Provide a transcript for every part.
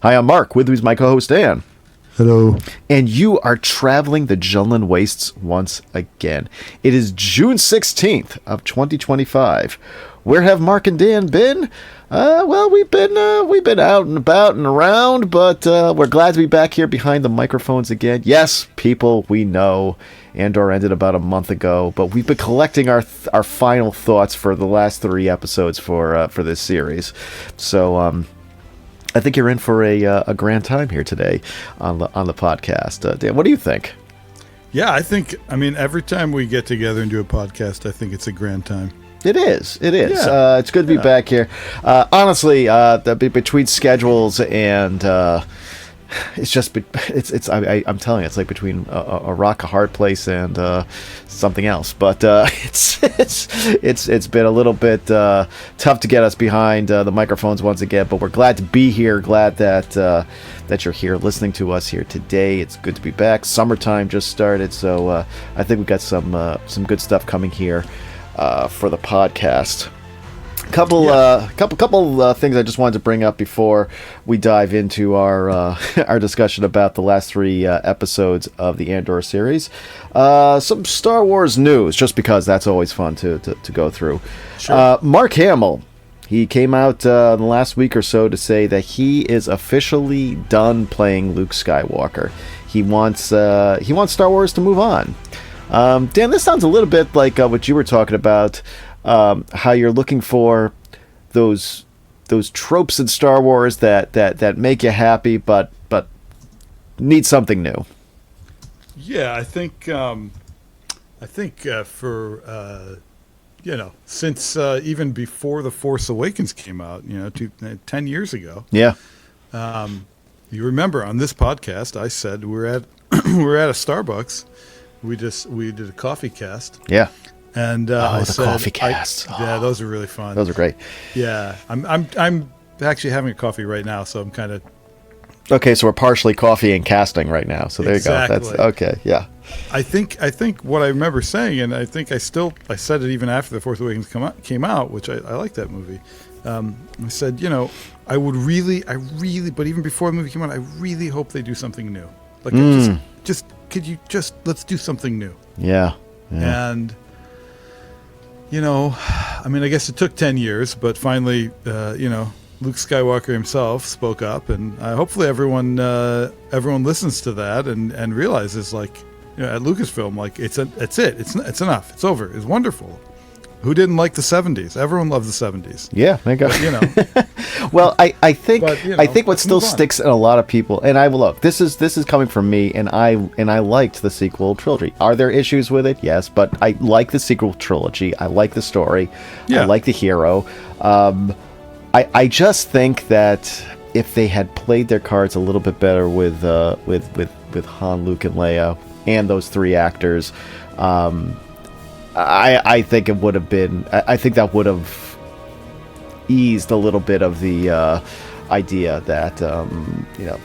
Hi, I'm Mark. With me is my co-host Dan. Hello. And you are traveling the Jundland Wastes once again. It is June 16th of 2025. Where have Mark and Dan been? Well, we've been out and about and around, but we're glad to be back here behind the microphones again. Yes, people, we know Andor ended about a month ago, but we've been collecting our final thoughts for the last 3 episodes for this series. So, I think you're in for a grand time here today on the podcast. Dan, what do you think? Yeah, I mean, every time we get together and do a podcast, I think it's a grand time. It is. Yeah. It's good to be back here. Honestly, between schedules and it's just I'm telling you, it's like between a rock, a hard place, and something else. But it's been a little bit tough to get us behind the microphones once again. But we're glad to be here. Glad that you're here listening to us here today. It's good to be back. Summertime just started, so I think we got some good stuff coming here for the podcast. Couple things I just wanted to bring up before we dive into our discussion about the last 3 episodes of the Andor series. Some Star Wars news, just because that's always fun to go through. Sure. Mark Hamill, he came out in the last week or so to say that he is officially done playing Luke Skywalker. He wants Star Wars to move on. Dan, this sounds a little bit like what you were talking about. How you're looking for those tropes in Star Wars that make you happy, but need something new. Yeah, I think for since even before The Force Awakens came out, 10 years ago. Yeah. You remember on this podcast, I said we're at a Starbucks. We did a coffee cast. Yeah. And the coffee casts. Yeah, those are really fun. Those are great. Yeah, I'm actually having a coffee right now, so I'm kind of. Okay, so we're partially coffee and casting right now. So there Exactly. you go. That's okay. Yeah. I think what I remember saying, and I think I said it even after The Force Awakens came out, which I like that movie. I said, I really, but even before the movie came out, I really hope they do something new. Like, let's do something new. Yeah. And. I mean, I guess it took 10 years, but finally, Luke Skywalker himself spoke up, and hopefully everyone listens to that and realizes, like, at Lucasfilm, like, it's enough, it's over, it's wonderful. Who didn't like the 70s? Everyone loved the 70s. Yeah, there you go. Well, I think what still sticks in a lot of people, and I will look. This is coming from me, and I liked the sequel trilogy. Are there issues with it? Yes, but I like the sequel trilogy. I like the story. Yeah. I like the hero. I just think that if they had played their cards a little bit better with Han, Luke, and Leia, and those 3 actors. I think it would have been. I think that would have eased a little bit of the idea that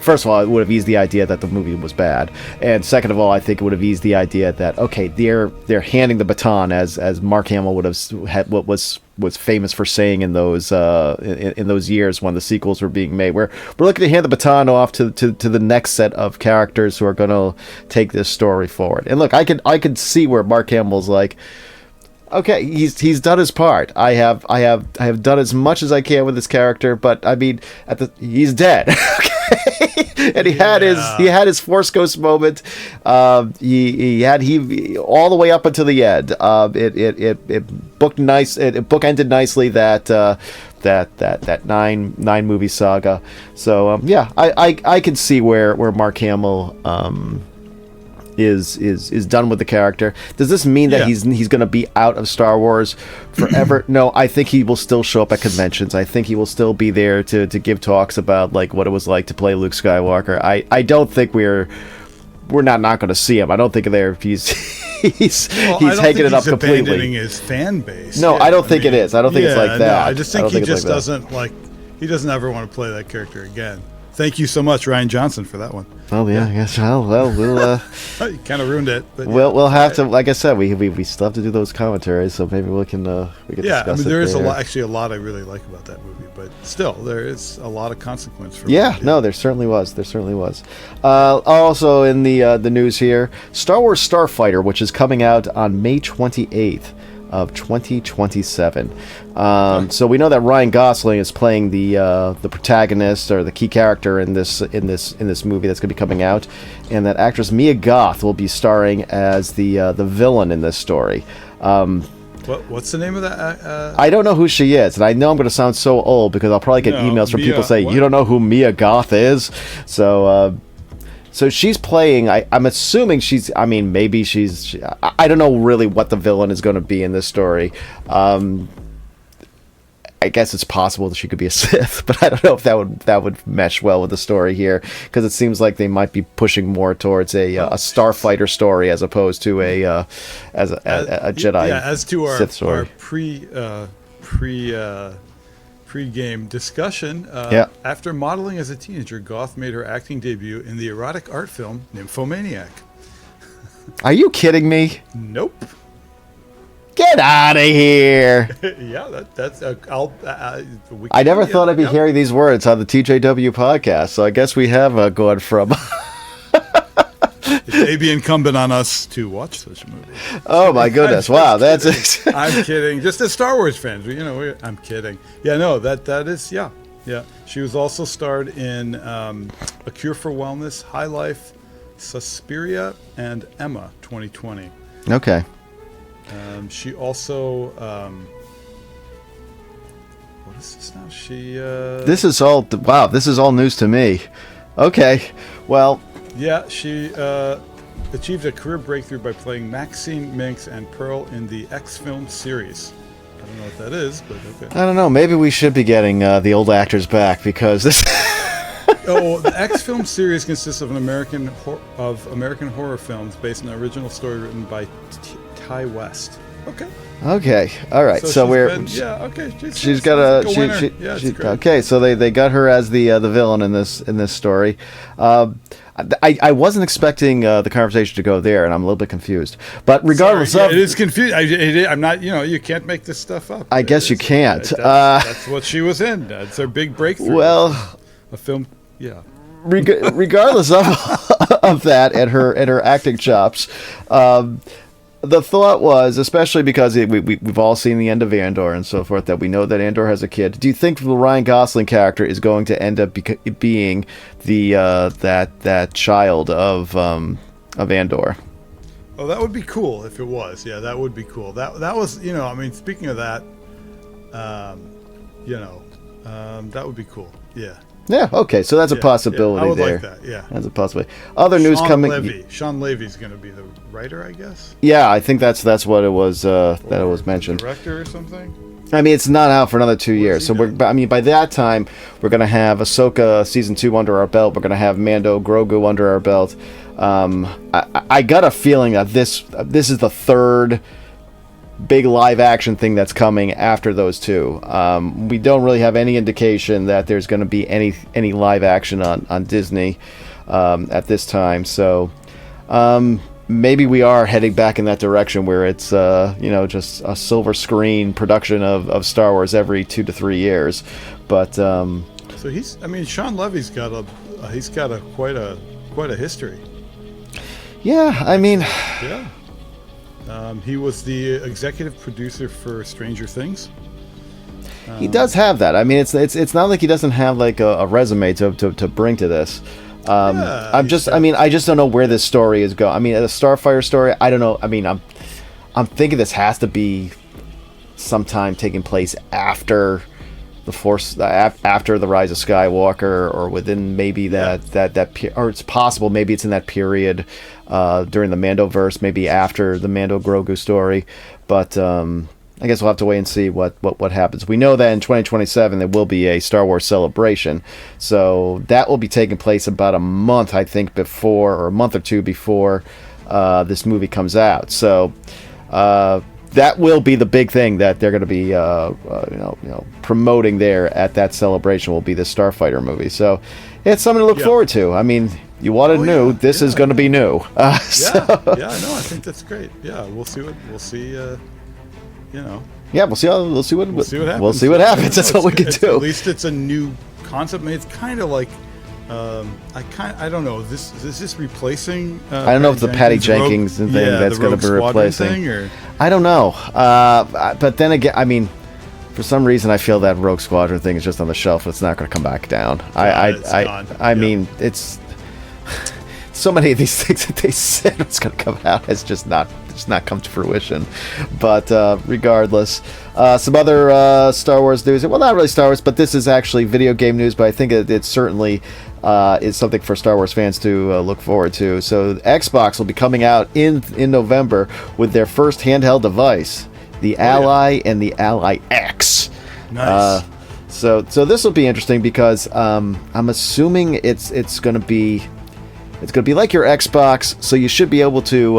First of all, it would have eased the idea that the movie was bad, and second of all, I think it would have eased the idea that they're handing the baton, as Mark Hamill would have had, what was famous for saying in those in those years when the sequels were being made. We're looking to hand the baton off to the next set of characters who are going to take this story forward. And look, I could see where Mark Hamill's like, okay, he's done his part. I have done as much as I can with this character, but I mean, he's dead. Okay, and he had his Force Ghost moment. He all the way up until the end. It booked nice. It bookended nicely that 9 movie saga. So yeah, I can see where Mark Hamill is done with the character. Does this mean that he's going to be out of Star Wars forever? No, I think he will still show up at conventions. I think he will still be there to give talks about, like, what it was like to play Luke Skywalker. I don't think we're not going to see him. I don't think he's taking it up completely. Abandoning his fan base. No, I don't think it is. I don't think it's like that. No, I just think he just doesn't he doesn't ever want to play that character again. thank you so much, Ryan Johnson, for that one. Oh yeah, I guess. Well, we'll. You kind of ruined it. But we'll have to. Like I said, we still have to do those commentaries, so maybe we can Yeah, discuss there is there. actually a lot I really like about that movie, but still, there is a lot of consequence for Yeah, no, there certainly was. Also in the news here, Star Wars Starfighter, which is coming out on May 28th of 2027. So we know that Ryan Gosling is playing the protagonist or the key character in this movie that's going to be coming out, and that actress Mia Goth will be starring as the villain in this story. What's the name of that? I don't know who she is, and I know I'm going to sound so old because I'll probably get emails from people saying, you don't know who Mia Goth is? So she's playing, I'm assuming maybe she's, I don't know really what the villain is going to be in this story. I guess it's possible that she could be a Sith, but I don't know if that would mesh well with the story here, because it seems like they might be pushing more towards a Starfighter story as opposed to a Jedi. Yeah, as to Sith story. Our pre-game discussion. After modeling as a teenager, Goth made her acting debut in the erotic art film Nymphomaniac. Are you kidding me? Nope. Get out of here! Yeah, that's. I never thought I'd be hearing these words on the TJW podcast, so I guess we have gone from. It may be incumbent on us to watch such a movie. Oh my goodness! Wow, that's it. I'm kidding. Just as Star Wars fans, I'm kidding. Yeah, no, that is yeah. She was also starred in A Cure for Wellness, High Life, Suspiria, and Emma 2020. Okay. She also, what is this now? This is all, wow, this is all news to me. Okay, well. Yeah, she achieved a career breakthrough by playing Maxine, Minx, and Pearl in the X-Film series. I don't know what that is, but okay. I don't know, maybe we should be getting the old actors back, because this... The X-Film series consists of American horror films based on an original story written by Ty West. Okay. All right. So we're she's got a okay. So they got her as the villain in this story. I wasn't expecting the conversation to go there, and I'm a little bit confused. But regardless of it is confused. I'm not. You can't make this stuff up. I guess you can't. That's what she was in. That's her big breakthrough. Well, a film. Yeah. Regardless of that and her acting chops, the thought was, especially because we've all seen the end of Andor and so forth, that we know that Andor has a kid. Do you think the Ryan Gosling character is going to end up being the that child of Andor? Oh, that would be cool if it was. Yeah, that would be cool. That was, speaking of that, that would be cool. Yeah. Yeah, okay, so that's a possibility I would there. like that, yeah. That's a possibility. Other news coming... Sean Levy's going to be the writer, I guess? Yeah, I think that's what it was, that it was mentioned. Director or something? I mean, it's not out for another 2 years, so by that time, we're going to have Ahsoka Season 2 under our belt, we're going to have Mando Grogu under our belt. I got a feeling that this is the third big live action thing that's coming after those two. We don't really have any indication that there's going to be any live action on Disney at this time. So maybe we are heading back in that direction where it's just a silver screen production of Star Wars every 2 to 3 years. But so Sean Levy's got quite a history. Yeah, I mean. Yeah. He was the executive producer for Stranger Things. He does have that. I mean, it's not like he doesn't have like a resume to bring to this. I just don't know where this story is going. I mean, a Starfighter story, I don't know. I mean, I'm thinking this has to be sometime taking place after the Force, after the Rise of Skywalker, or within maybe that or it's possible maybe it's in that period during the Mandoverse, maybe after the Mando Grogu story. But I guess we'll have to wait and see what happens. We know that in 2027 there will be a Star Wars Celebration, so that will be taking place about a month, I think, before, or a month or two before this movie comes out. So that will be the big thing that they're going to be promoting there at that celebration, will be the Starfighter movie. So it's something to look forward to. I mean, you wanted new. This is going to be new. No, I think that's great. Yeah, we'll see. Yeah, we'll see what happens. We'll see what happens. That's what we can do. At least it's a new concept. I mean, it's kind of like I don't know. Is this replacing? I don't know if the Patty Jenkins thing that's going to be replacing. I don't know. But then again, I mean, for some reason, I feel that Rogue Squadron thing is just on the shelf. It's not going to come back down. I mean, it's so many of these things that they said was going to come out has just not come to fruition. But regardless, some other Star Wars news. Well, not really Star Wars, but this is actually video game news. But I think it certainly is something for Star Wars fans to look forward to. So Xbox will be coming out in November with their first handheld device, the Ally and the Ally X. Nice. So this will be interesting because I'm assuming it's going to be like your Xbox, so you should be able to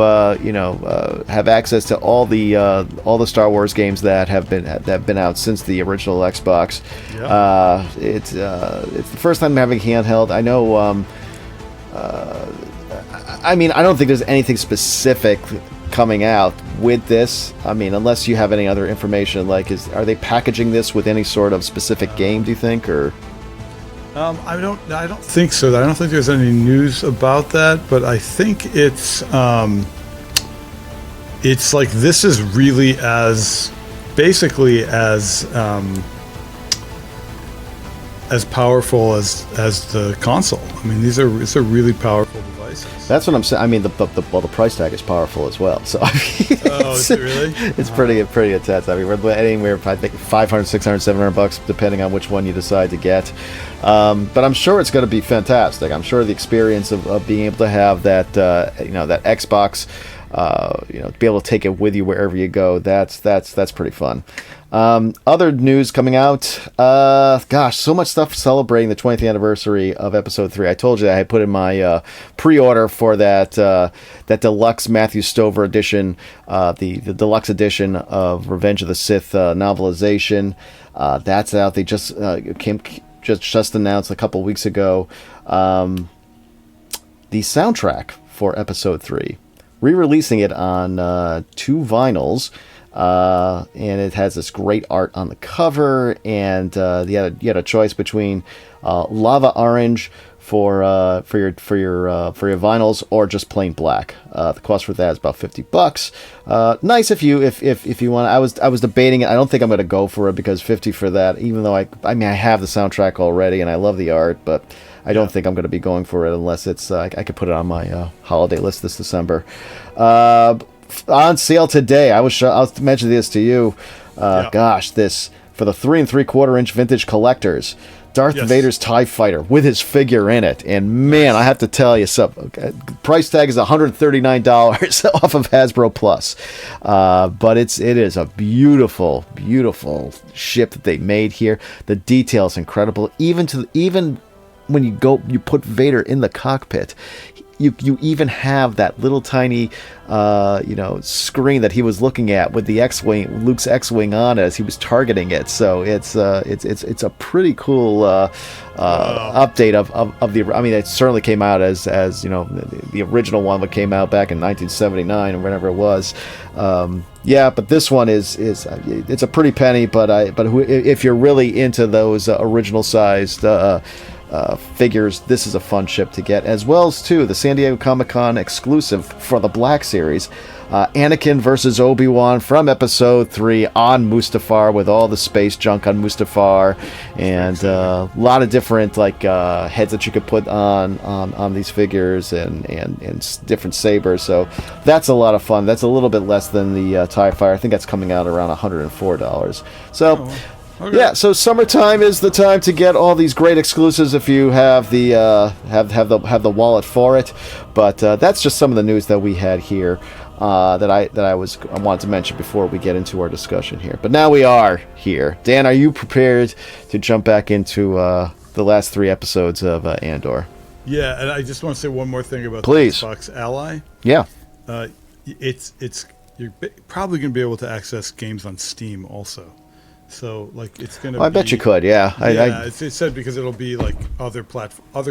have access to all the Star Wars games that have been out since the original Xbox. Yeah. It's the first time I'm having handheld. I know. I mean, I don't think there's anything specific coming out with this. I mean, unless you have any other information, like are they packaging this with any sort of specific game? Do you think, or? I don't think so. I don't think there's any news about that, but I think it's like this is really as powerful as the console. I mean, it's a really powerful devices. That's what I'm saying. I mean, the price tag is powerful as well. So I mean, is it really? It's pretty intense. I mean, we're anywhere I think $500, $600, $700 depending on which one you decide to get. But I'm sure it's going to be fantastic. I'm sure the experience of being able to have that that Xbox, to be able to take it with you wherever you go. That's pretty fun. Other news coming out. So much stuff celebrating the 20th anniversary of Episode 3. I told you that I had put in my pre-order for that deluxe Matthew Stover edition, the deluxe edition of Revenge of the Sith novelization. That's out. They just just announced a couple weeks ago the soundtrack for Episode 3, re-releasing it on 2 vinyls. And it has this great art on the cover, and you had a choice between lava orange for your vinyls, or just plain black. The cost for that is about $50. Nice if you want. I was debating it. I don't think I'm going to go for it, because $50 for that, even though I have the soundtrack already and I love the art, but I don't think I'm going to be going for it unless it's I could put it on my holiday list this December. On sale today. I'll mention this to you. This for the 3 3/4-inch vintage collectors. Darth Vader's TIE Fighter with his figure in it. And man, I have to tell you something. Price tag is $139 off of Hasbro Plus. But it is a beautiful, beautiful ship that they made here. The detail is incredible. Even when you put Vader in the cockpit, you even have that little tiny screen that he was looking at with the X-wing, Luke's X-wing on it as he was targeting it. So it's a pretty cool update of the. I mean, it certainly came out as the original one that came out back in 1979 or whenever it was. But this one is it's a pretty penny. But if you're really into those original sized figures, this is a fun ship to get, as well as the San Diego Comic-Con exclusive for the Black Series, Anakin versus Obi-Wan from Episode 3 on Mustafar, with all the space junk on Mustafar, and a lot of different heads that you could put on these figures, and different sabers. So that's a lot of fun. That's a little bit less than the TIE Fighter. I think that's coming out around $104. So. Okay. Yeah, so summertime is the time to get all these great exclusives if you have the have the wallet for it. But that's just some of the news that we had here that I wanted to mention before we get into our discussion here. But now we are here. Dan, are you prepared to jump back into the last 3 episodes of Andor? Yeah, and I just want to say one more thing about the Xbox Ally. Yeah, it's you're probably going to be able to access games on Steam also. So like it's going to. Well, I bet you could. Yeah. It said because it'll be like other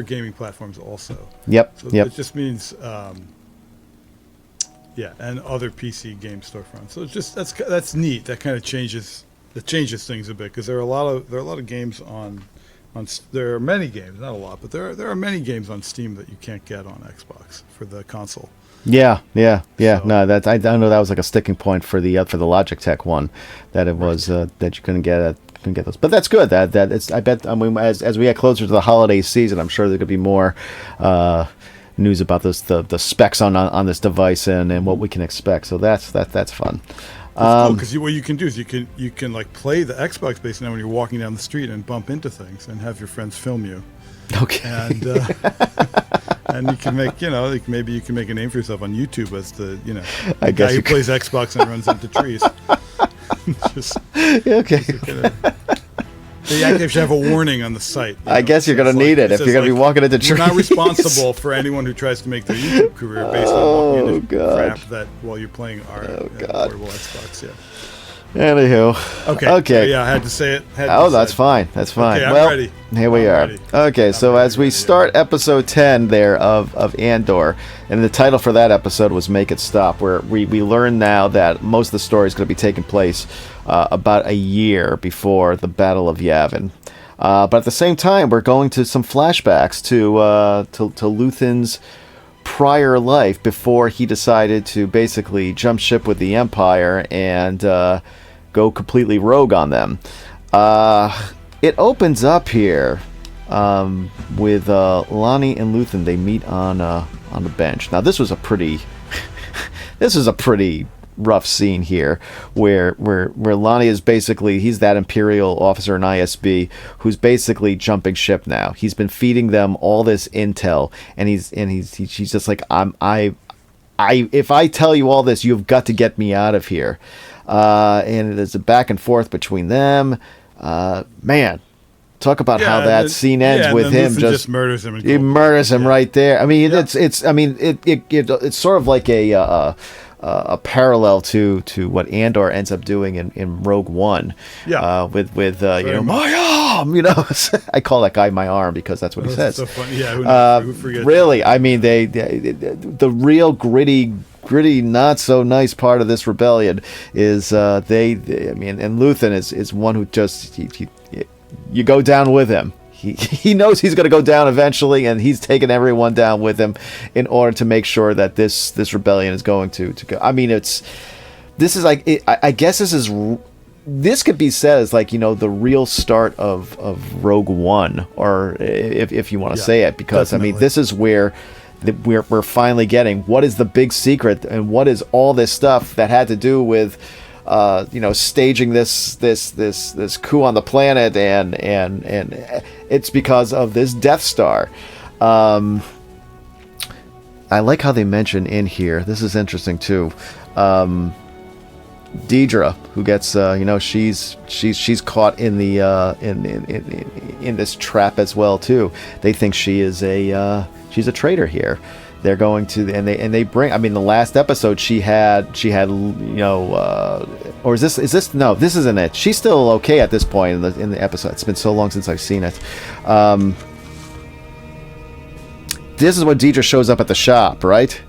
gaming platforms also. Yep. So yep. it just means. And other PC game storefronts. So it's just that's neat. That kind of changes things a bit because there are a lot of games on there are many games, not a lot, but there are many games on Steam that you can't get on Xbox for the console. Yeah. So, no, I know that was like a sticking point for the Logitech one, that it was that you couldn't get those. But that's good. That it's. I bet. I mean, as we get closer to the holiday season, I'm sure there could be more. News about this, the specs on this device and what we can expect. So that's fun. It's cool because what you can do is you can like play the Xbox base now when you're walking down the street and bump into things and have your friends film you. Okay. And and you can make maybe you can make a name for yourself on YouTube as the guy who plays Xbox and runs into trees. Okay. They actually should have a warning on the site. I guess you're going to need it if you're going to be walking into trees. We're not responsible for anyone who tries to make their YouTube career based on walking into crap that while you're playing our portable Xbox. Yeah. Anywho. Okay. Yeah, I had to say it. That's fine. That's fine. Okay, I'm well, ready. Here we are. Ready. Okay, so as we start episode 10 there of Andor, and the title for that episode was Make It Stop, where we learn now that most of the story is going to be taking place about a year before the Battle of Yavin. But at the same time, we're going to some flashbacks to Luthen's prior life before he decided to basically jump ship with the Empire and go completely rogue on them. It opens up here with Lonnie and Luthen. They meet on the bench. Now this was a pretty rough scene here, where Lonnie is basically, he's that Imperial officer in ISB who's basically jumping ship now. He's been feeding them all this intel, and she's just like, if I tell you all this, you've got to get me out of here. And there's a back and forth between them. Man, talk about how that scene ends with him just murders him. He murders him right there. I mean, it's sort of like a parallel to what Andor ends up doing in Rogue One. Yeah. With my arm. I call that guy my arm because that's what he says. So funny. Yeah. Who forgets? Really, I mean, the real gritty, not so nice part of this rebellion is and Luthen is one who just you go down with him. He knows he's going to go down eventually, and he's taking everyone down with him in order to make sure that this rebellion is going to go. I mean, I guess this could be said as like, the real start of Rogue One, or if you want to say it, because definitely. I mean, this is where we're finally getting what is the big secret and what is all this stuff that had to do with staging this coup on the planet, and it's because of this Death Star. I like how they mention in here. This is interesting too. Deidre, who gets she's caught in the in this trap as well too. They think she's a traitor here. They're going to, and they bring. I mean, the last episode she had or is this? No, this isn't it. She's still okay at this point in the episode. It's been so long since I've seen it. This is when Deidre shows up at the shop, right?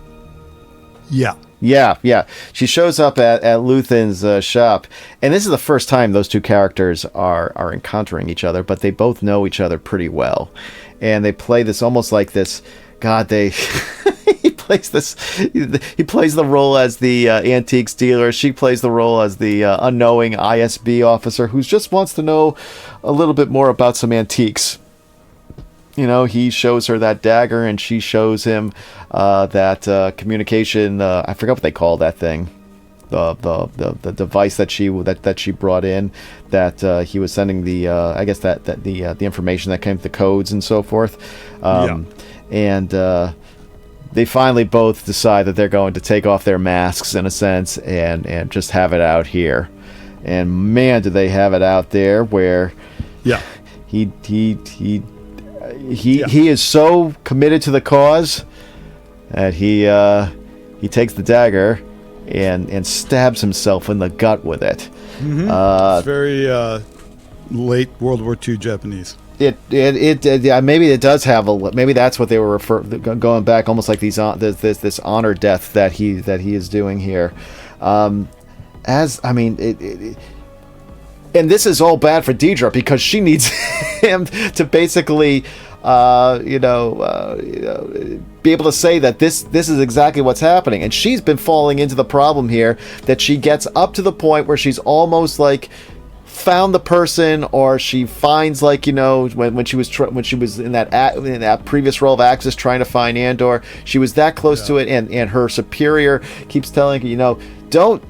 Yeah. Yeah. She shows up at Luthen's shop, and this is the first time those two characters are encountering each other, but they both know each other pretty well, and they play this almost like this. God, he plays the role as the antiques dealer. She plays the role as the unknowing ISB officer who just wants to know a little bit more about some antiques. He shows her that dagger, and she shows him that communication. I forgot what they call that thing. The device that she brought in, that he was sending the information that came with the codes and so forth. And they finally both decide that they're going to take off their masks in a sense and just have it out here. And man, do they have it out there where he is so committed to the cause that he takes the dagger and stabs himself in the gut with it. It's very late World War II Japanese. Yeah, maybe it does have maybe that's what they were going back, almost like this honor death that he is doing here. And this is all bad for Deidre because she needs him to basically be able to say that this is exactly what's happening. And she's been falling into the problem here, that she gets up to the point where she's almost like found the person, or she finds, like, when she was in that previous role of Axis trying to find Andor, she was that close to it, and her superior keeps telling her, don't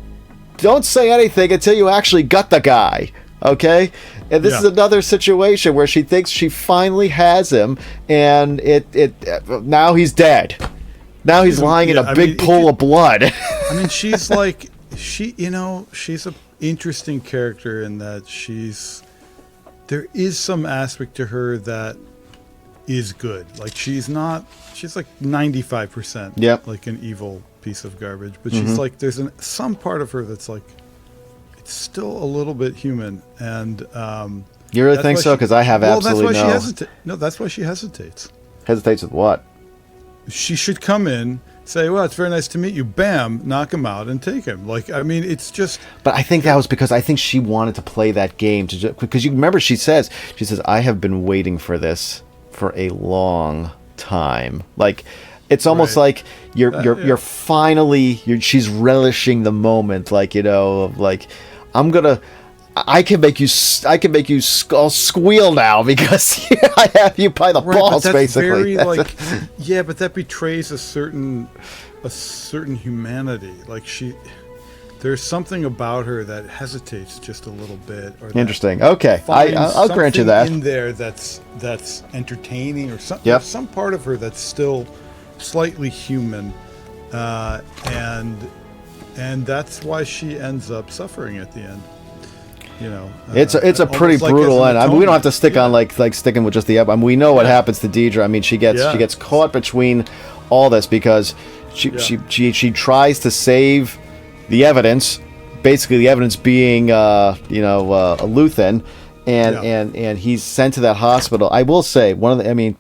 say anything until you actually got the guy, okay? And this is another situation where she thinks she finally has him, and now he's dead. Now he's lying in a big pool of blood. I mean, she's like, she's a interesting character in that there is some aspect to her that is good. Like, she's like 95% like an evil piece of garbage, but she's like, there's some part of her that's like, it's still a little bit human. And you really think so? Because I have absolutely that's why she hesitates. Hesitates with what? She should come in, say, well, it's very nice to meet you, bam, knock him out and take him. Like, I mean, it's just... But I think that was because I think she wanted to play that game. Because you remember she says, I have been waiting for this for a long time. Like, it's almost like you're finally... she's relishing the moment, like, of like, I can make you all squeal now because I have you by the balls, but that's basically. Very, but that betrays a certain humanity. Like, there's something about her that hesitates just a little bit. Or interesting. Okay, I'll grant you that. In there that's entertaining, or something. There's some part of her that's still slightly human, and that's why she ends up suffering at the end. It's a pretty brutal end. I mean, we don't have to stick on like sticking with just the episode. I mean, we know what happens to Deidre. I mean, she gets caught between all this because she tries to save the evidence, basically the evidence being Luthen, and he's sent to that hospital. I will say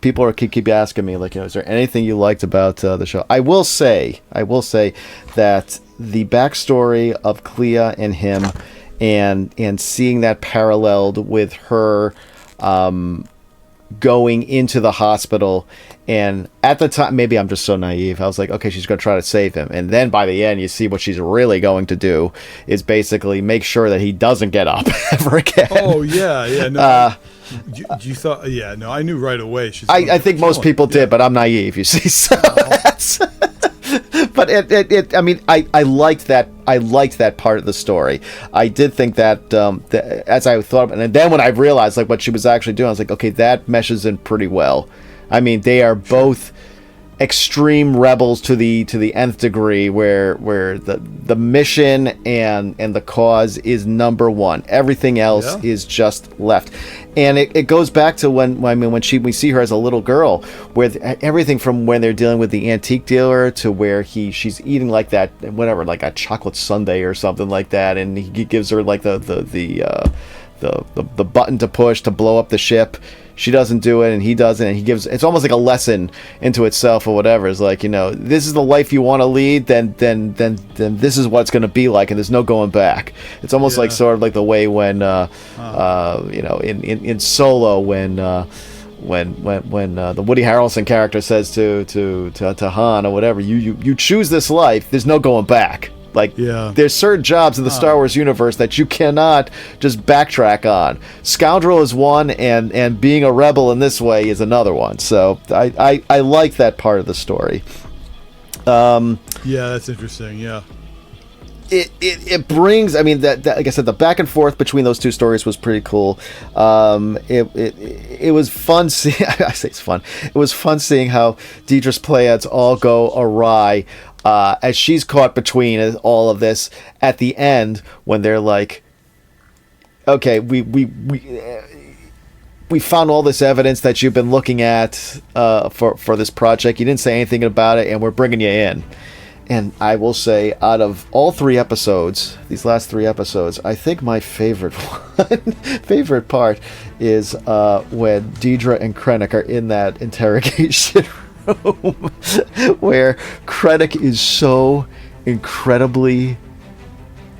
people keep asking me, like, is there anything you liked about the show? I will say that the backstory of Clea and him, and seeing that paralleled with her going into the hospital, and at the time, maybe I'm just so naive, I was like, okay, she's going to try to save him, and then by the end you see what she's really going to do is basically make sure that he doesn't get up ever again. Oh yeah, no. You thought, no, I knew right away. I think most people did, but I'm naive, you see, so that's... But I liked that. I liked that part of the story. I did think that, as I thought, and then when I realized like what she was actually doing, I was like, okay, that meshes in pretty well. I mean, they are both extreme rebels to the nth degree, where the mission and the cause is number one. Everything else is just left. And it goes back to when we see her as a little girl, where everything from when they're dealing with the antique dealer to where she's eating like that, whatever, like a chocolate sundae or something like that, and he gives her like the button to push to blow up the ship. She doesn't do it, and he doesn't, and he gives... It's almost like a lesson into itself or whatever. It's like, this is the life you want to lead, then this is what it's going to be like, and there's no going back. It's almost like sort of like the way when, in Solo, when the Woody Harrelson character says to Han or whatever, you choose this life, there's no going back. Like, there's certain jobs in the Star Wars universe that you cannot just backtrack on. Scoundrel is one, and being a rebel in this way is another one. So I like that part of the story. That's interesting. Yeah. It brings, I mean, that like I said, the back and forth between those two stories was pretty cool. It was fun seeing... I say it's fun. It was fun seeing how Deidre's plans all go awry. As she's caught between all of this at the end, when they're like, okay, we found all this evidence that you've been looking at for this project. You didn't say anything about it, and we're bringing you in. And I will say, out of all 3 episodes, these last 3 episodes, I think my favorite favorite part is when Deidre and Krennic are in that interrogation room, where Krennic is so incredibly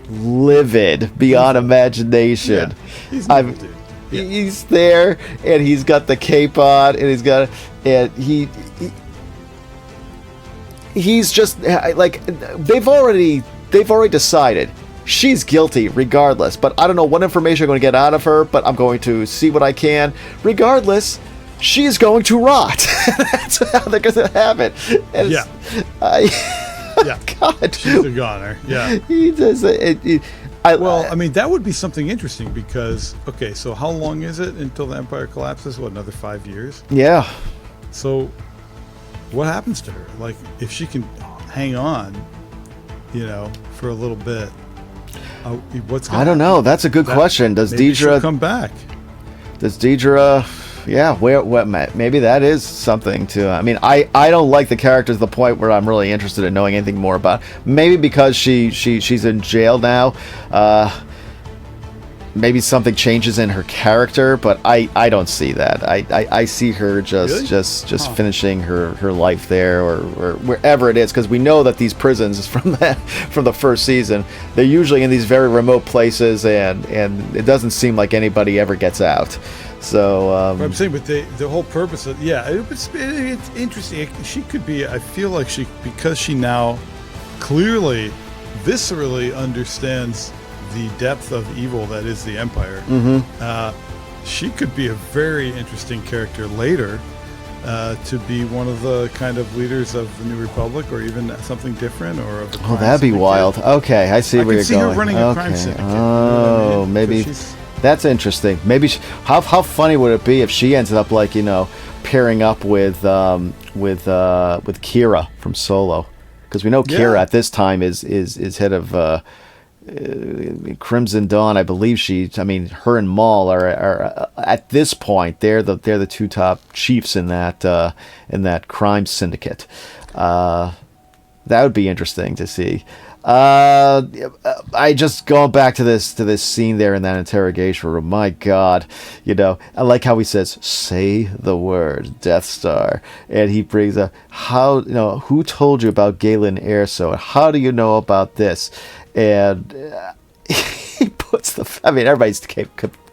livid beyond imagination. Yeah, he's there, and he's got the cape on, and he's just like, they've already decided she's guilty regardless, but I don't know what information I'm going to get out of her, but I'm going to see what I can. Regardless, she's going to rot. That's how they're going to have it. And God, she's a goner. Yeah, he does it. I mean, that would be something interesting because, okay, so how long is it until the Empire collapses? What, another 5 years? Yeah. So what happens to her? Like, if she can hang on, for a little bit, what's going to I don't know. That's a good question. Does Deidre come back? Does Deidre... Yeah, maybe that is something to... I mean, I don't like the character to the point where I'm really interested in knowing anything more about. Maybe because she's in jail now. Maybe something changes in her character, but I don't see that. I see her just finishing her life there or wherever it is, because we know that these prisons from the first season, they're usually in these very remote places, and it doesn't seem like anybody ever gets out. So I'm saying, but the whole purpose of it's interesting. She could be. I feel like because she now clearly, viscerally understands the depth of evil that is the Empire. Mm-hmm. She could be a very interesting character later, to be one of the kind of leaders of the New Republic, or even something different, or of the crime that'd be syndicate. wild. Okay, I see where you're going. I can see her running a crime syndicate. Oh, maybe. That's interesting. Maybe how funny would it be if she ended up pairing up with Kira from Solo, because we know Kira at this time is head of Crimson Dawn. I believe her and Maul are at this point they're the 2 top chiefs in that crime syndicate. That would be interesting to see. I just going back to this scene there in that interrogation room. My God, I like how he says, "Say the word Death Star," and he brings up who told you about Galen Erso, and how do you know about this? And he puts everybody's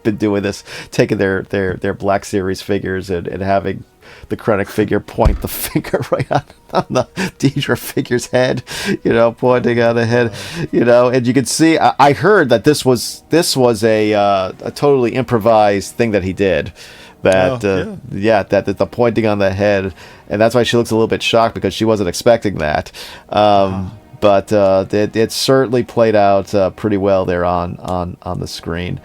been doing this, taking their Black Series figures and having the Krennic figure point the finger right on the Deidre figure's head, pointing on the head, and you can see. I heard that this was a totally improvised thing that he did. That that the pointing on the head, and that's why she looks a little bit shocked, because she wasn't expecting that. But it certainly played out pretty well there on the screen.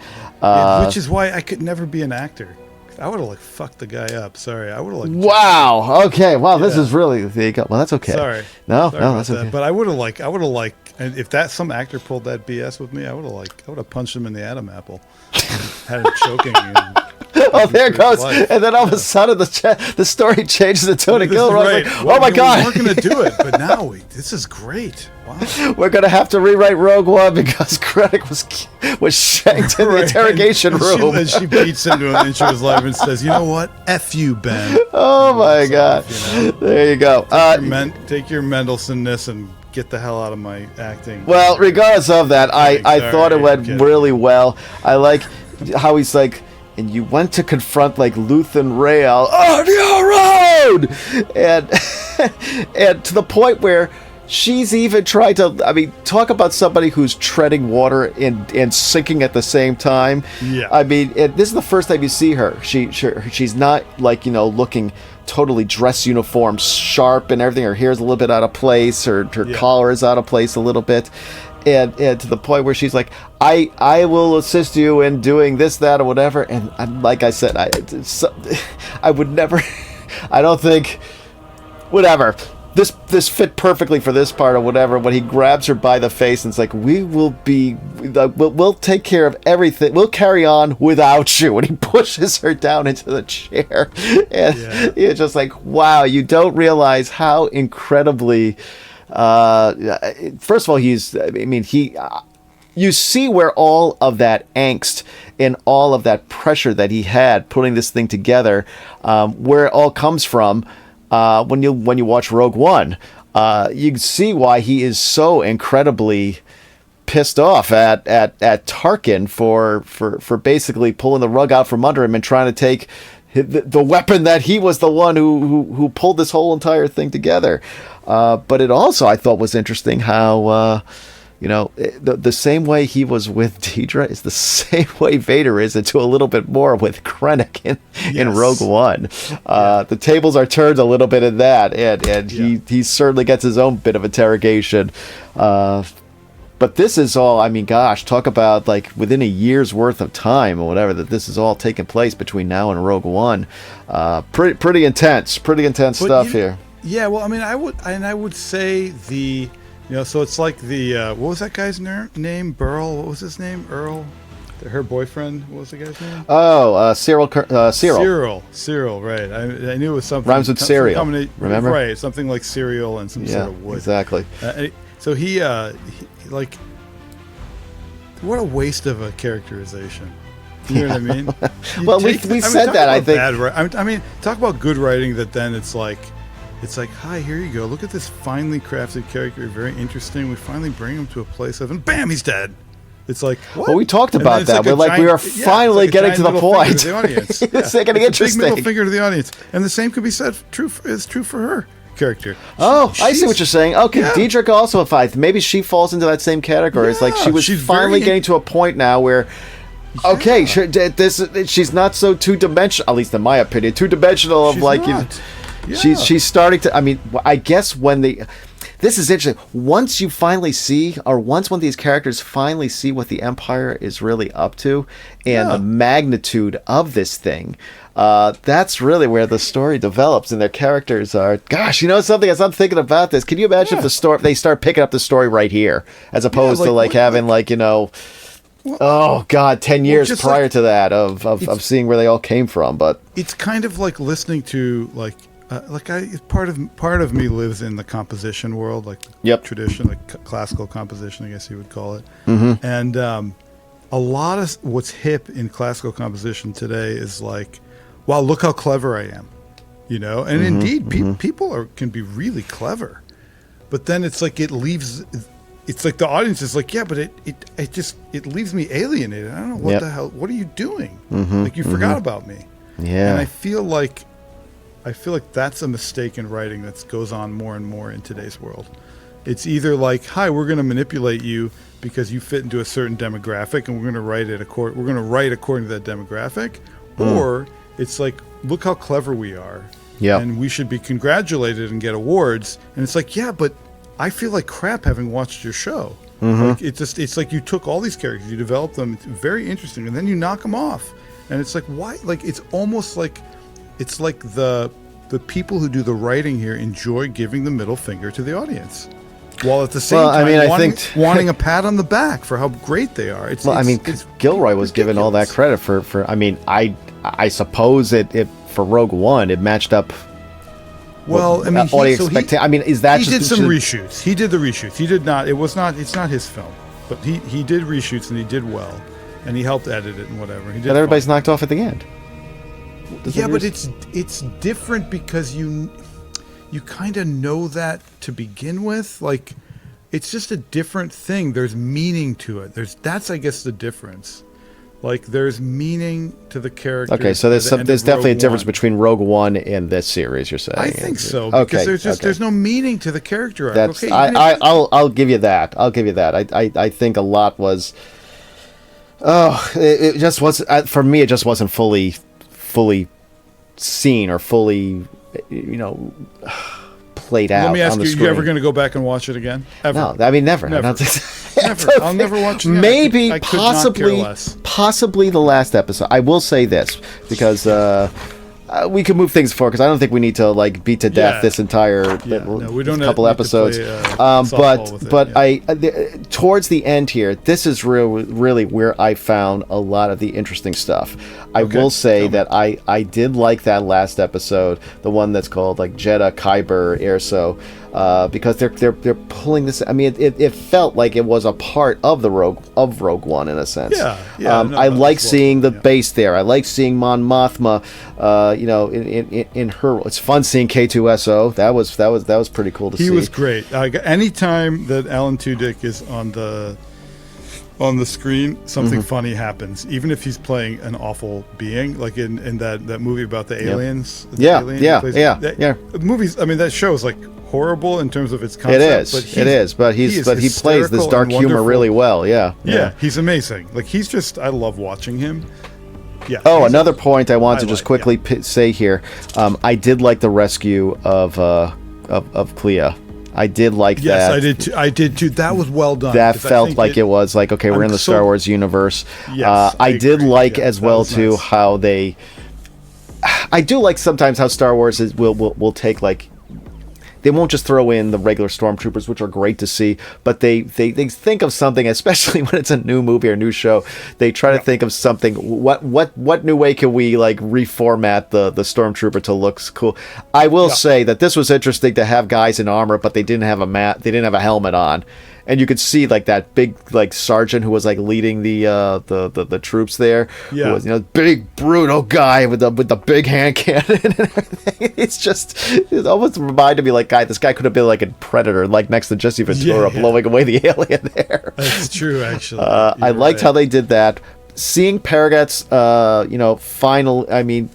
Which is why I could never be an actor. I would have fucked the guy up. Sorry, I would have Wow. Okay. Wow. This is really. There you go. Well, that's okay. Sorry. No, that's okay. But I would have and if some actor pulled that BS with me, I would have punched him in the Adam apple, had him choking. Oh, there it goes. And then all of a sudden, the story changes to Tony Gilroy. Right. Oh my God! We weren't going to do it, but now this is great. Wow. We're going to have to rewrite Rogue One because Krennic was shanked in the interrogation room. And she beats him to an inch of his life and says, "You know what? F you, Ben." Oh my God! There you go. Take your Mendelssohn-ness and get the hell out of my acting. Well, regardless of that, I thought it went really well. I like how he's like, and you went to confront Luthen Rael on your own, and to the point where she's even tried to. Talk about somebody who's treading water and sinking at the same time. Yeah. This is the first time you see her. She's not looking totally dress uniform, sharp and everything. Her hair's a little bit out of place. Her collar is out of place a little bit. And to the point where she's like, I will assist you in doing this, that, or whatever. And like I said, I would never. I don't think. Whatever. This fit perfectly for this part or whatever. When he grabs her by the face and it's like, we'll take care of everything. We'll carry on without you. And he pushes her down into the chair. And it's just like, wow, you don't realize how incredibly first of all, you see where all of that angst and all of that pressure that he had putting this thing together, where it all comes from. When you watch Rogue One, you can see why he is so incredibly pissed off at Tarkin for basically pulling the rug out from under him and trying to take the weapon that he was the one who pulled this whole entire thing together. But it also, I thought, was interesting how the same way he was with Deidre is the same way Vader is, and to a little bit more with Krennic in Rogue One. The tables are turned a little bit in that, and he certainly gets his own bit of interrogation. But this is all, I mean, gosh, talk about like within a year's worth of time or whatever that this is all taking place between now and Rogue One. Pretty intense stuff here. Yeah, well, I mean, I would say so it's like what was that guy's name? Burl? What was his name? Earl? Her boyfriend? What was the guy's name? Oh, Cyril. Cyril, right. I knew it was something. Rhymes with cereal. Remember? Right, something like cereal and some sort of wood. Exactly. So he like, what a waste of a characterization. You know what I mean? Well, we said that, I think. I mean, talk about good writing that then it's like, hi, here you go. Look at this finely crafted character. Very interesting. We finally bring him to a place of, and bam, he's dead. It's like, what? Well, we talked about that. We are finally getting to the point. To the audience. It's getting interesting. Big middle finger to the audience. And the same could be said is true for her character. I see what you're saying. Okay, yeah. Deidre also fights. Maybe she falls into that same category. It's like she's finally getting to a point now where, okay, she's not so two-dimensional, at least in my opinion, two-dimensional of she's starting to, I mean, I guess this is interesting. Once you finally see, or once one of these characters finally see what the Empire is really up to and the magnitude of this thing, that's really where the story develops and their characters are. Gosh, you know something? As I'm thinking about this, can you imagine if they start picking up the story right here, as opposed to having 10 years prior to that of seeing where they all came from. But it's kind of like listening to part of me lives in the composition world, tradition, like classical composition, I guess you would call it. Mm-hmm. And a lot of what's hip in classical composition today is like, wow, look how clever I am, And indeed, people can be really clever, but then it's like it's like the audience is like, yeah, but it leaves me alienated. I don't know what the hell. What are you doing? Mm-hmm, like you forgot about me. Yeah. And I feel like that's a mistake in writing that goes on more and more in today's world. It's either like, hi, we're going to manipulate you because you fit into a certain demographic, and we're going to write according to that demographic, or it's like, look how clever we are, and we should be congratulated and get awards. And it's like, yeah, but I feel like crap having watched your show. Mm-hmm. Like it's like you took all these characters, you developed them, it's very interesting, and then you knock them off. And it's like, why? Like, it's almost like it's like the people who do the writing here enjoy giving the middle finger to the audience, while at the same time wanting a pat on the back for how great they are. It's Gilroy was given all that credit for. I mean, I suppose it for Rogue One it matched up. Well, I mean, is that he did some reshoots? He did the reshoots. He did not. It's not his film, but he did reshoots and he did well, and he helped edit it and whatever. He did. And everybody's knocked off at the end. But it's different because you kind of know that to begin with. Like, it's just a different thing. There's meaning to it. That's I guess the difference. Like, there's meaning to the character. Okay, so there's definitely a difference between Rogue One and this series. You're saying? I think so, because there's no meaning to the character arc. I'll give you that. I think a lot was. It just was for me. It just wasn't fully seen or fully, played out. Let me ask on the you: screen. You ever going to go back and watch it again? Ever? No, I mean never. Never. I'll never watch it again. Maybe, I could not care less. possibly the last episode. I will say this because we can move things forward because I don't think we need to beat to death this entire couple episodes. Towards the end here, this is really where I found a lot of the interesting stuff. I will say that I did like that last episode, the one that's called Jedha Kyber Erso. because they're pulling this. I mean, it felt like it was a part of the Rogue One in a sense. I like seeing the base there. I like seeing Mon Mothma. In her, it's fun seeing K2SO. That was pretty cool to see. He was great. Anytime that Alan Tudyk is on the screen, something funny happens. Even if he's playing an awful being, like in that movie about the aliens. Movies. I mean, that show is like horrible in terms of its concept. It is. But he plays this dark humor really well. Yeah, he's amazing. Like I love watching him. Yeah. Oh, another point I want to just quickly say here. I did like the rescue of Clea. I did like that. Yes, I did too. I did too. That was well done. That felt like it was like, okay, we're in the Star Wars universe. Yes, I did like as well too nice. How they. I do like sometimes how Star Wars will take like. They won't just throw in the regular stormtroopers, which are great to see, but they think of something, especially when it's a new movie or new show. They try to think of something. What new way can we like reformat the stormtrooper to look cool? I will say that this was interesting to have guys in armor, but they didn't have they didn't have a helmet on. And you could see like that big like sergeant who was like leading the troops there. Yeah. Who was, big brutal guy with the big hand cannon and everything. It almost reminded me like this guy could have been like a Predator, like next to Jesse Ventura blowing away the alien there. That's true, actually. I liked how they did that. Seeing Paragat's final. I mean.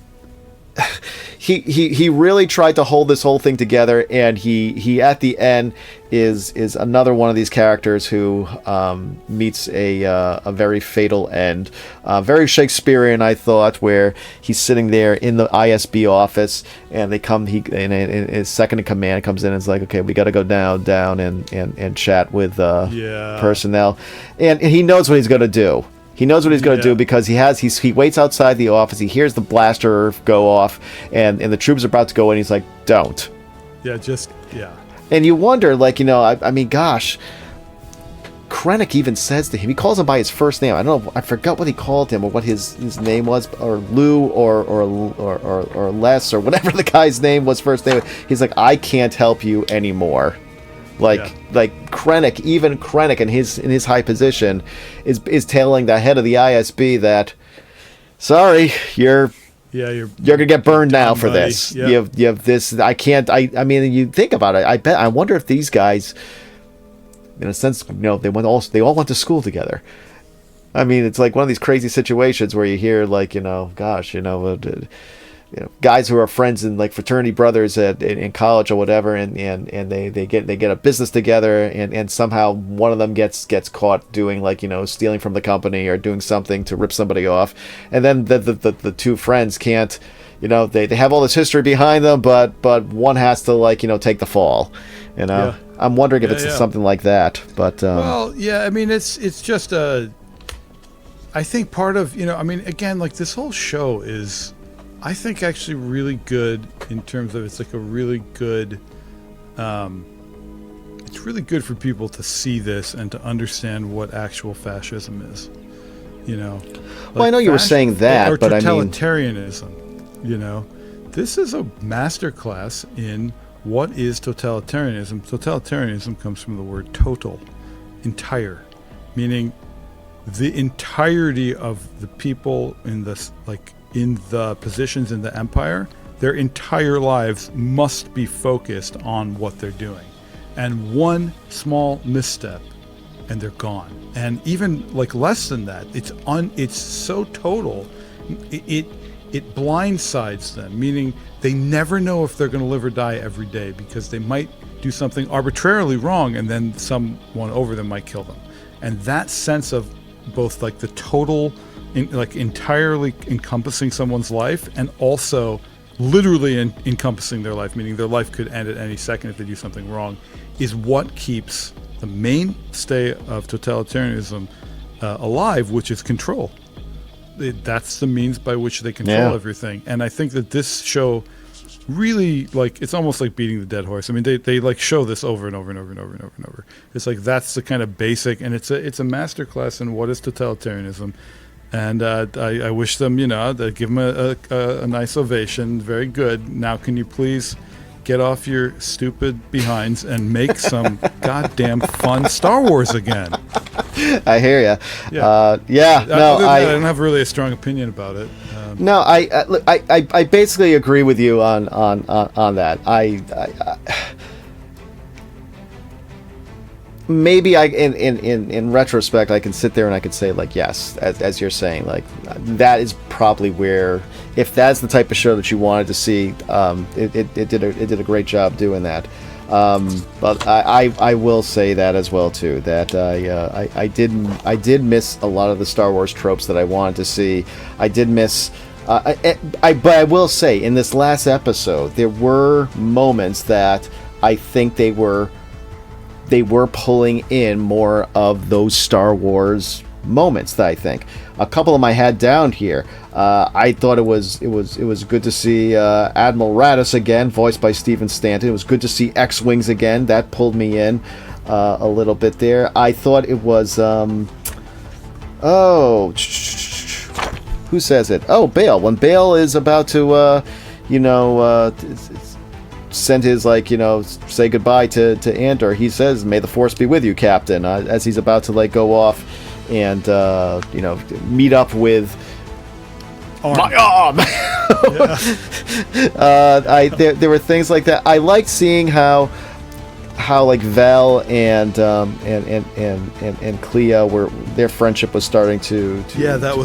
He really tried to hold this whole thing together, and he at the end is another one of these characters who meets a very fatal end, very Shakespearean, I thought, where he's sitting there in the ISB office, and his second in command comes in and is like, okay, we got to go down and chat with personnel, and he knows what he's going to do. He knows what he's going to do because he waits outside the office. He hears the blaster go off, and the troops are about to go in. He's like, "Don't." Yeah. And you wonder, like, I mean, gosh, Krennic even says to him, he calls him by his first name. I don't know, I forgot what he called him or what his name was, or Lou or Les or whatever the guy's name was first name. He's like, "I can't help you anymore." Like Krennic, even Krennic in his high position is telling the head of the ISB that, sorry, you're gonna get burned now for this. You have this. I can't. I mean, you think about it. I wonder if these guys, in a sense, they all went to school together. I mean, it's like one of these crazy situations where you hear like, guys who are friends and like fraternity brothers in college or whatever, and they get a business together, and somehow one of them gets caught doing like stealing from the company or doing something to rip somebody off, and then the two friends can't, they have all this history behind them, but one has to like take the fall. I'm wondering if it's something like that, but well, yeah, I mean it's just I think part of I mean, again, like this whole show is, I think, actually really good in terms of it's like a really good, it's really good for people to see this and to understand what actual fascism is, Well, I know you were saying that, but I mean, totalitarianism, this is a masterclass in what is totalitarianism. Totalitarianism comes from the word total, entire, meaning the entirety of the people in this, like, in the positions in the empire, their entire lives must be focused on what they're doing, and one small misstep and they're gone. And even like less than that, it's so total, it blindsides them, meaning they never know if they're going to live or die every day, because they might do something arbitrarily wrong and then someone over them might kill them. And that sense of both like the total, entirely encompassing someone's life, and also literally encompassing their life, meaning their life could end at any second if they do something wrong, is what keeps the mainstay of totalitarianism alive, which is control. That's the means by which they control everything. And I think that this show really, like, it's almost like beating the dead horse. I mean, they like show this over and over and over and over and over and over. It's like that's the kind of basic, and it's a masterclass in what is totalitarianism. And I wish them, they give them a nice ovation. Very good. Now, can you please get off your stupid behinds and make some goddamn fun Star Wars again. I hear you. Yeah. No, I don't have really a strong opinion about it. No, I basically agree with you on that. Maybe in retrospect I can sit there and I could say, like, yes, as you're saying, like, that is probably where, if that's the type of show that you wanted to see, it did a great job doing that. But I will say that as well too, that I did miss a lot of the Star Wars tropes that I wanted to see. I did miss. But I will say, in this last episode, there were moments that I think they were pulling in more of those Star Wars moments. That I think a couple of them I had down here. I thought it was good to see Admiral Raddus again, voiced by Stephen Stanton. It was good to see X-Wings again. That pulled me in a little bit there. I thought it was who says it? Oh, Bale. When Bale is about to send his, say goodbye to Andor, he says, "May the Force be with you, Captain," as he's about to go off and meet up with my arm. There were things like that. I liked seeing how Val and Clea their friendship was starting to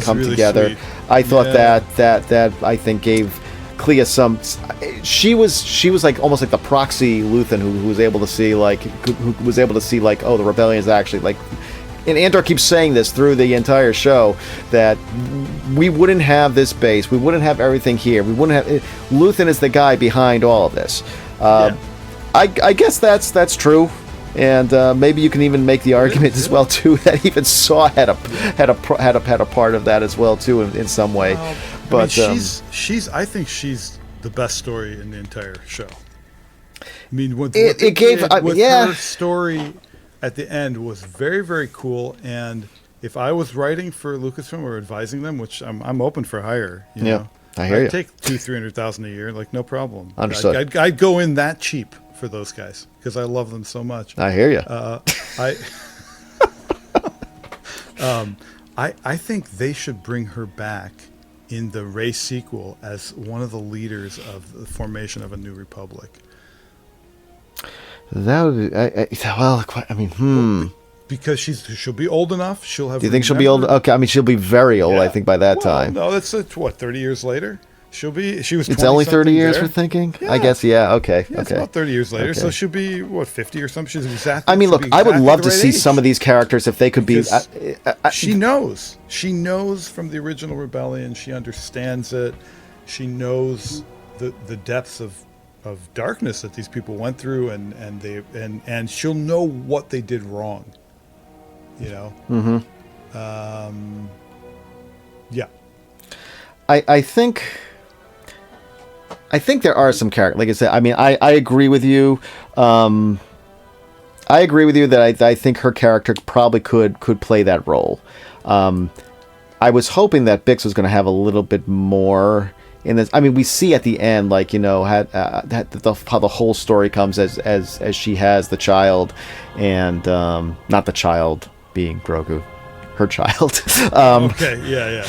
come really together. Sweet. I thought that I think gave Clea some. She was like almost like the proxy Luthen who was able to see oh, the rebellion is actually . And Andor keeps saying this through the entire show, that we wouldn't have this base, we wouldn't have everything here, we wouldn't have. Luthen is the guy behind all of this. I guess that's true, and maybe you can even make the argument as well too that even Saw had a part of that as well too in some way. But I think she's the best story in the entire show. I mean, her story at the end was very, very cool. And if I was writing for Lucasfilm or advising them, which I'm open for hire, you know, I hear you. I'd take $200,000-300,000 a year, no problem. Understood. I'd go in that cheap for those guys because I love them so much. I hear you. I think they should bring her back in the race sequel as one of the leaders of the formation of a new republic. That would be, because she'll be old enough. She'll have. Do you think she'll be old? Okay, I mean, she'll be very old. I think by that time. No, that's 30 years later. She was. It's only 30 years for thinking. Yeah. I guess. Yeah. Okay. Yeah, it's about 30 years later. Okay. So she'll be 50 or something. She's exactly. I mean, look, I would love to see some of these characters if they could be. She knows. She knows from the original rebellion. She understands it. She knows the depths of darkness that these people went through, and she'll know what they did wrong. You know. Mm-hmm. Yeah. I think there are some characters. Like I said, I mean, I agree with you. I agree with you that I think her character probably could play that role. I was hoping that Bix was going to have a little bit more in this. I mean, we see at the end, how the whole story comes as she has the child, and not the child being Grogu, her child. Okay, yeah.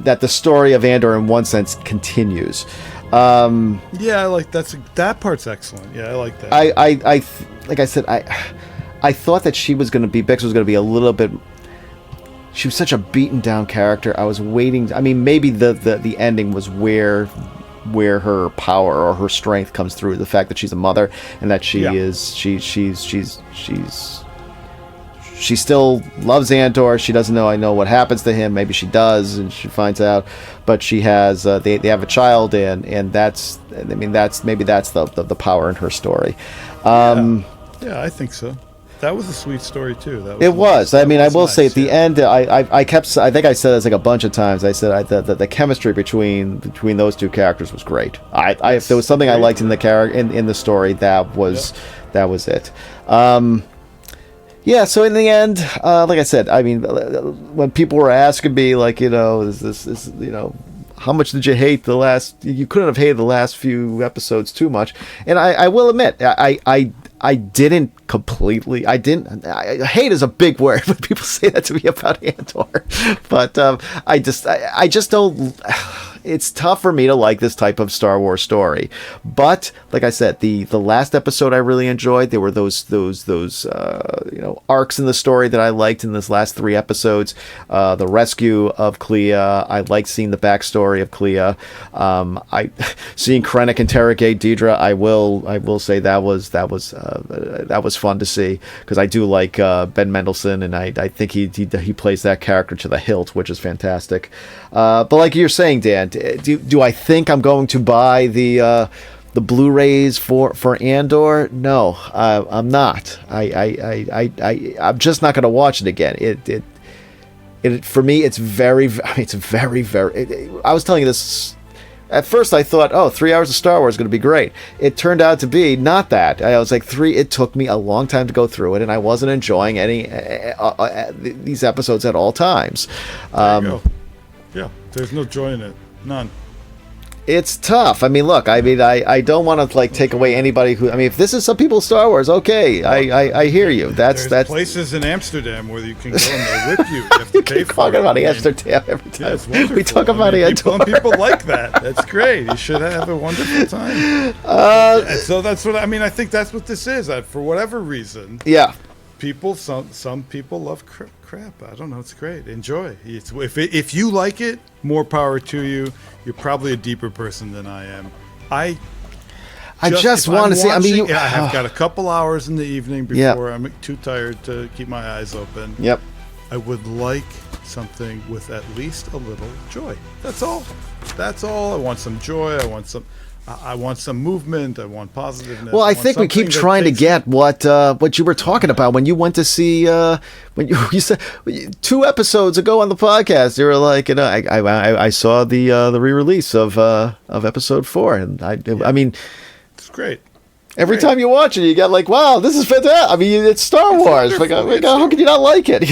That the story of Andor, in one sense, continues. Yeah, I like that part's excellent. Yeah, I like that. Like I said, I thought that Bix was going to be a little bit. She was such a beaten down character. I was waiting. I mean, maybe the ending was where her power or her strength comes through. The fact that she's a mother and that she still loves Andor. She doesn't know what happens to him. Maybe she does, and she finds out. But she has they have a child, and that's the power in her story. Yeah, I think so. That was a sweet story too. It was. I mean, I will say at the end, I think I said this like a bunch of times. I said the chemistry between those two characters was great. If there was something I liked in the character in the story, that was it. Yeah, so in the end, like I said, I mean, when people were asking me, how much did you hate the last? You couldn't have hated the last few episodes too much. And I will admit, I didn't completely. Hate is a big word when people say that to me about Andor, but I just don't. It's tough for me to like this type of Star Wars story. But like I said, the last episode I really enjoyed. There were those arcs in the story that I liked in this last 3 episodes. The rescue of Clea. I liked seeing the backstory of Clea. Seeing Krennic interrogate Deidre. I will say that was fun to see, because I do like Ben Mendelsohn, and I think he plays that character to the hilt, which is fantastic. But like you're saying, Dan, do I think I'm going to buy the Blu-rays for Andor? No, I'm not. I'm just not going to watch it again. It for me, it's very. I was telling you this. At first, I thought, 3 hours of Star Wars is going to be great. It turned out to be not that. I was like, 3. It took me a long time to go through it, and I wasn't enjoying these episodes at all times. There you go. Yeah, there's no joy in it. None. It's tough. I mean, look. I don't want to take away anybody who. I mean, if this is some people's Star Wars, okay. I hear you. That's places in Amsterdam where you can go and they'll whip you. You have to you pay keep for talking it. about Amsterdam every time. Yeah, it's wonderful. We talk about Andor. People like that. That's great. You should have a wonderful time. So that's what I think that's what this is. For whatever reason. Yeah. Some people love crap. I don't know. It's great. Enjoy. If you like it, more power to you. You're probably a deeper person than I am. I just want to see. I have got a couple hours in the evening before I'm too tired to keep my eyes open. Yep. I would like something with at least a little joy. That's all. I want some joy. I want some movement. I want positiveness. Well, I think we keep trying to get what you were talking about when you went to see when you said 2 episodes ago on the podcast. You were like, I saw the re-release of episode 4, and I mean, it's great. Every time you watch it, you get like, wow, this is fantastic. I mean, it's Star Wars. Like, how can you not like it?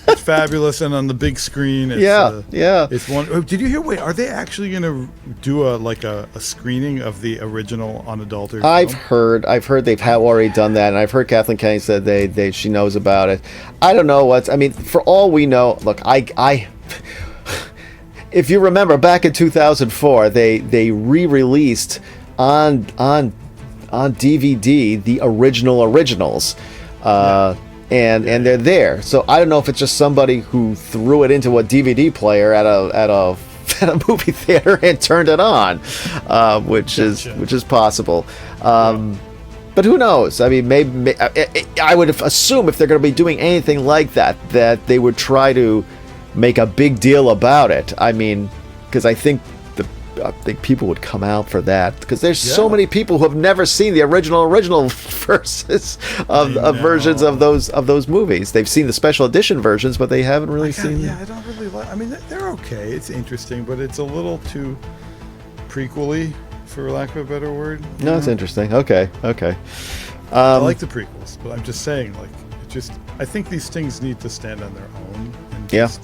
It's fabulous, and on the big screen. It's one. Oh, did you hear? Wait, are they actually going to do a screening of the original unadulterated? I've heard they've already done that, and I've heard Kathleen Kennedy said she knows about it. I don't know what's. I mean, for all we know, look, I if you remember back in 2004, they re-released on DVD the originals. And they're there. So I don't know if it's just somebody who threw it into a DVD player at a movie theater and turned it on, which is possible. But who knows? I mean, maybe I would assume if they're going to be doing anything like that they would try to make a big deal about it. I mean, because I think people would come out for that, because there's so many people who have never seen the original versions of versions of those movies. They've seen the special edition versions, but they haven't really seen. Yeah, I don't really like. I mean, they're okay. It's interesting, but it's a little too prequely, for lack of a better word. No, it's interesting. Okay. I like the prequels, but I'm just saying, I think these things need to stand on their own. And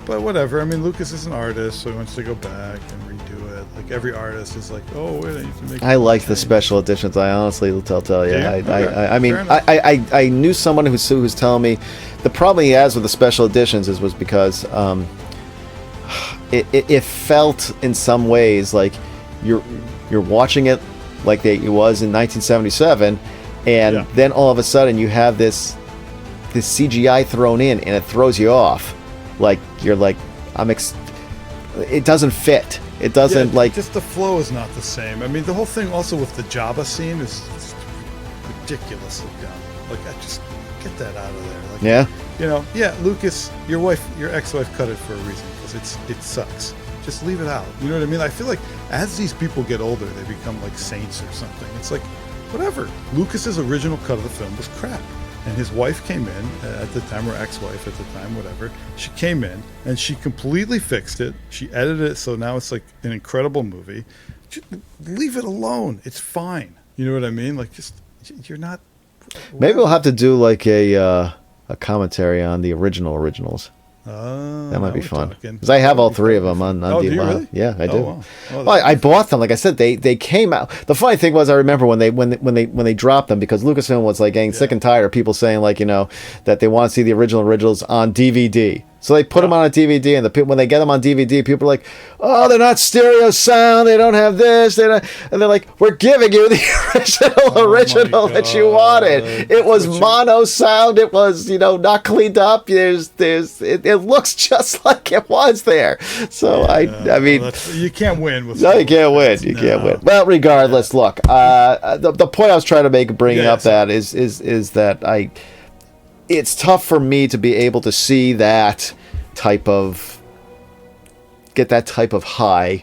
But whatever. I mean, Lucas is an artist, so he wants to go back and redo it. Like every artist is like, oh, wait, I need to make. I like the special editions. I honestly will tell you. Yeah? I mean, I knew someone who was telling me the problem he has with the special editions was because it felt in some ways like you're watching it like it was in 1977, and then all of a sudden you have this CGI thrown in, and it throws you off. Like you're like, it doesn't fit. It doesn't just the flow is not the same. I mean, the whole thing also with the Jabba scene is ridiculously done. Like, I just get that out of there. Like, Lucas, your ex-wife cut it for a reason, because it sucks. Just leave it out. You know what I mean? I feel like as these people get older, they become like saints or something. It's like, whatever. Lucas's original cut of the film was crap. And his wife came in at the time, or ex-wife at the time, whatever. She came in and she completely fixed it. She edited it so now it's like an incredible movie. Just leave it alone. It's fine. You know what I mean? Like, you're not. Maybe we'll have to do like a commentary on the originals. That might be we're fun talking. because I have all three of them on Oh, do you DVD. really? Yeah, I do. Wow. Well, Well, I bought them. Like I said, they came out. The funny thing was, I remember when they dropped them because Lucasfilm was like getting sick and tired of people saying like that they want to see the originals on DVD. So they put them on a DVD, and when they get them on DVD, people are like, "Oh, they're not stereo sound. They don't have this. They don't." And they're like, "We're giving you the original that you wanted. It was mono sound. It was not cleaned up. It looks just like it was there." So I mean, you can't win with. No, you can't win. You can't win. Well, regardless, look. The point I was trying to make, bringing up that is that it's tough for me to be able to see get that type of high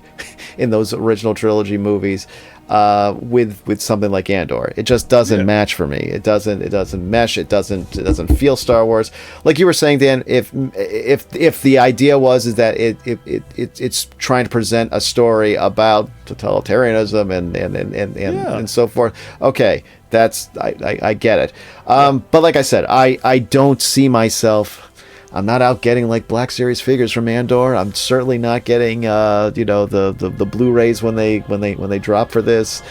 in those original trilogy movies with something like Andor. It just doesn't match for me. It doesn't mesh. It doesn't feel Star Wars. Like you were saying, Dan, if the idea is that it's trying to present a story about totalitarianism and so forth. Okay. I get it. But like I said, I don't see myself. I'm not out getting like Black Series figures from Andor. I'm certainly not getting the Blu-rays when they drop for this.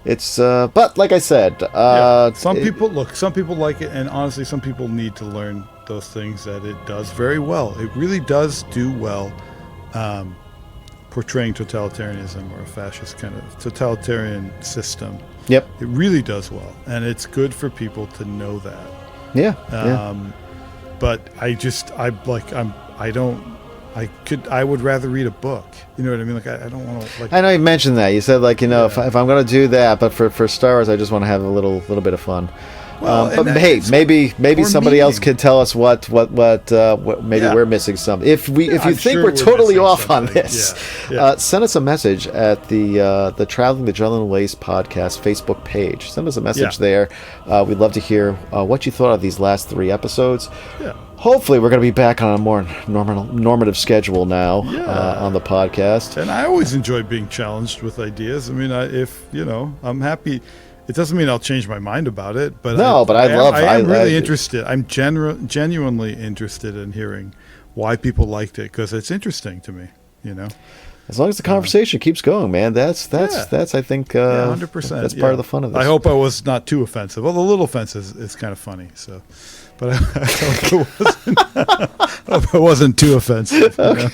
It's but like I said, some people like it, and honestly, some people need to learn those things that it does very well. It really does do well. Portraying totalitarianism or a fascist kind of totalitarian system. Yep. It really does well, and it's good for people to know that. Yeah. But I would rather read a book. You know what I mean? Like I don't want to. Like, I know you mentioned that. You said like if I'm going to do that, but for Star Wars, I just want to have a little bit of fun. But hey, maybe somebody else can tell us what maybe we're missing something. If you think we're totally off on this, send us a message at the Traveling the Jundland Wastes podcast Facebook page. Send us a message there. We'd love to hear what you thought of these last 3 episodes. Yeah. Hopefully, we're going to be back on a more normative schedule now on the podcast. And I always enjoy being challenged with ideas. I mean, I'm happy. It doesn't mean I'll change my mind about it, but I'm really interested. I'm genuinely interested in hearing why people liked it because it's interesting to me. As long as the conversation keeps going, man, that's I think 100%. That's part of the fun of this. I hope I was not too offensive. Well, the little offense is kind of funny, so. But I hope it wasn't too offensive. Okay.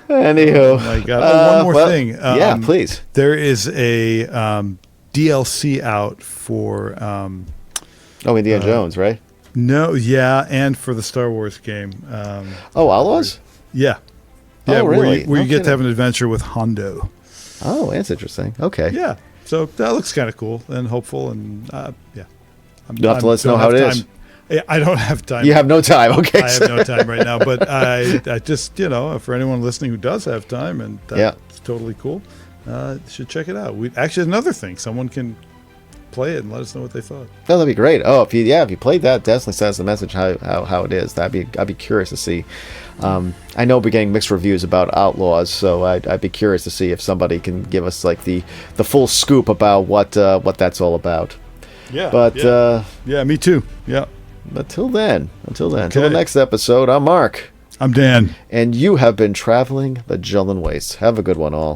Anywho, oh my God! One more thing. Please. There is a DLC out for. Indiana Jones, right? No, and for the Star Wars game. Outlaws? Yeah. Oh, really? Where you get to have an adventure with Hondo. Oh, that's interesting. Okay. Yeah. So that looks kind of cool and hopeful, and You'll have to let us know how it is. I don't have time. You have no time. Okay. I have no time right now, but I just, for anyone listening who does have time, and that's totally cool, should check it out. Actually, another thing, someone can play it and let us know what they thought. Oh, that'd be great. Oh, if you played that, definitely send us a message how it is. I'd be curious to see. I know we're getting mixed reviews about Outlaws, so I'd be curious to see if somebody can give us like the full scoop about what that's all about. Yeah. But me too. Yeah. Until then, until the next episode, I'm Mark. I'm Dan. And you have been traveling the Jundland Wastes. Have a good one, all.